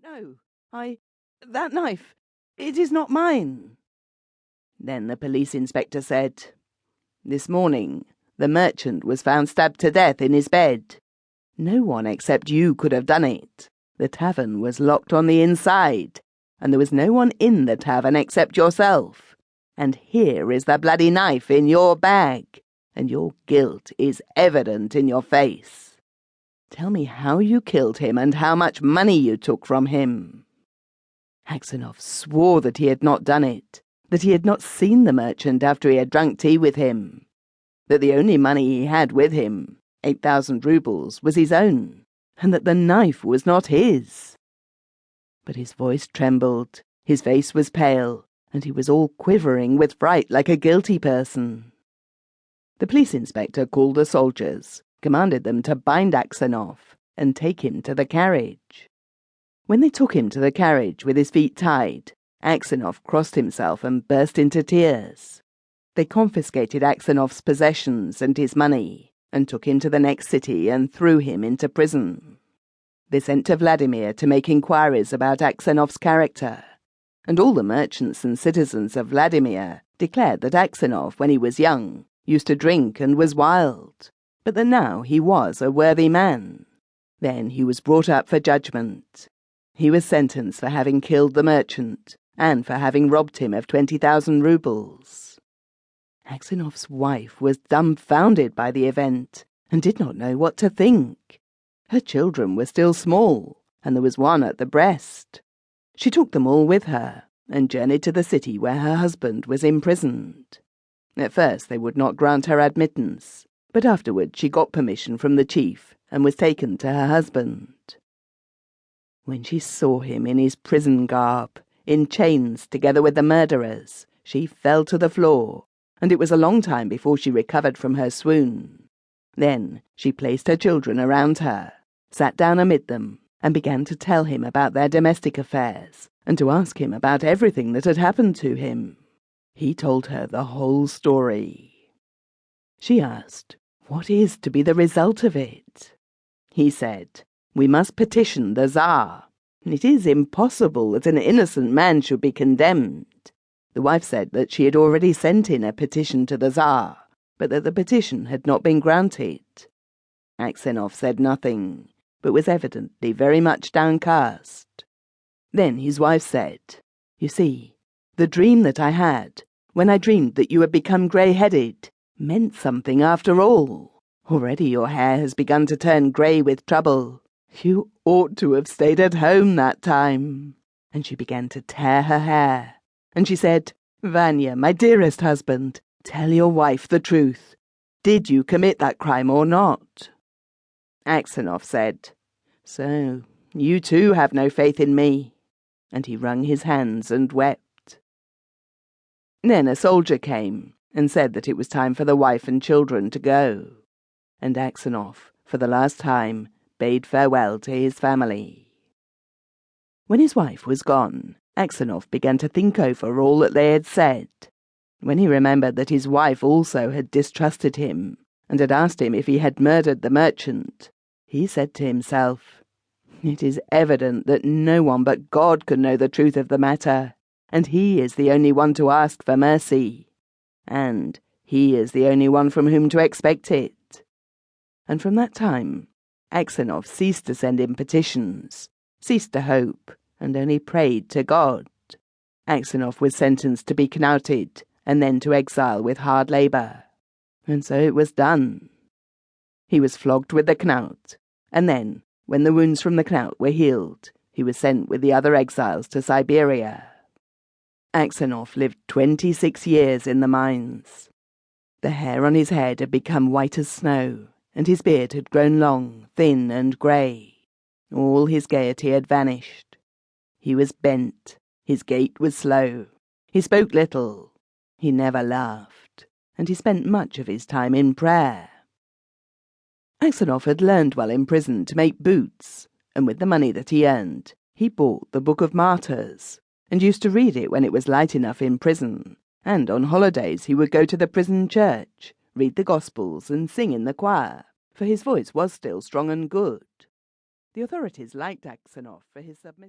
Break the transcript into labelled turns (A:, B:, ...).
A: No, that knife, it is not mine." Then the police inspector said, "This morning, the merchant was found stabbed to death in his bed. No one except you could have done it. The tavern was locked on the inside, and there was no one in the tavern except yourself. And here is the bloody knife in your bag, and your guilt is evident in your face. Tell me how you killed him and how much money you took from him." Aksionov swore that he had not done it, that he had not seen the merchant after he had drunk tea with him, that the only money he had with him, 8,000 rubles, was his own, and that the knife was not his. But his voice trembled, his face was pale, and he was all quivering with fright like a guilty person. The police inspector called the soldiers, commanded them to bind Aksionov and take him to the carriage. When they took him to the carriage with his feet tied, Aksionov crossed himself and burst into tears. They confiscated Aksionov's possessions and his money, and took him to the next city and threw him into prison. They sent to Vladimir to make inquiries about Aksionov's character, and all the merchants and citizens of Vladimir declared that Aksionov, when he was young, used to drink and was wild, but that now he was a worthy man. Then he was brought up for judgment. He was sentenced for having killed the merchant and for having robbed him of 20,000 rubles. Aksionov's wife was dumbfounded by the event and did not know what to think. Her children were still small, and there was one at the breast. She took them all with her and journeyed to the city where her husband was imprisoned. At first they would not grant her admittance, but afterward she got permission from the chief and was taken to her husband. When she saw him in his prison garb, in chains together with the murderers, she fell to the floor, and it was a long time before she recovered from her swoon. Then she placed her children around her, sat down amid them, and began to tell him about their domestic affairs, and to ask him about everything that had happened to him. He told her the whole story. She asked, "What is to be the result of it?" He said, "We must petition the Tsar. It is impossible that an innocent man should be condemned." The wife said that she had already sent in a petition to the Tsar, but that the petition had not been granted. Aksionov said nothing, but was evidently very much downcast. Then his wife said, "You see, the dream that I had, when I dreamed that you had become grey-headed, meant something after all. Already your hair has begun to turn grey with trouble. You ought to have stayed at home that time." And she began to tear her hair. And she said, "Vanya, my dearest husband, tell your wife the truth. Did you commit that crime or not?" Aksionov said, "So, you too have no faith in me." And he wrung his hands and wept. Then a soldier came and said that it was time for the wife and children to go. And Aksionov, for the last time, bade farewell to his family. When his wife was gone, Aksionov began to think over all that they had said. When he remembered that his wife also had distrusted him and had asked him if he had murdered the merchant, he said to himself, "It is evident that no one but God can know the truth of the matter, and he is the only one to ask for mercy, and he is the only one from whom to expect it." And from that time, Aksionov ceased to send in petitions, ceased to hope, and only prayed to God. Aksionov was sentenced to be knouted and then to exile with hard labour. And so it was done. He was flogged with the knout, and then, when the wounds from the knout were healed, he was sent with the other exiles to Siberia. Aksionov lived 26 years in the mines. The hair on his head had become white as snow, and his beard had grown long, thin, and grey. All his gaiety had vanished. He was bent, his gait was slow, he spoke little, he never laughed, and he spent much of his time in prayer. Aksionov had learned while in prison to make boots, and with the money that he earned, he bought the Book of Martyrs, and used to read it when it was light enough in prison, and on holidays he would go to the prison church, read the Gospels, and sing in the choir, for his voice was still strong and good. The authorities liked Aksionov for his submissive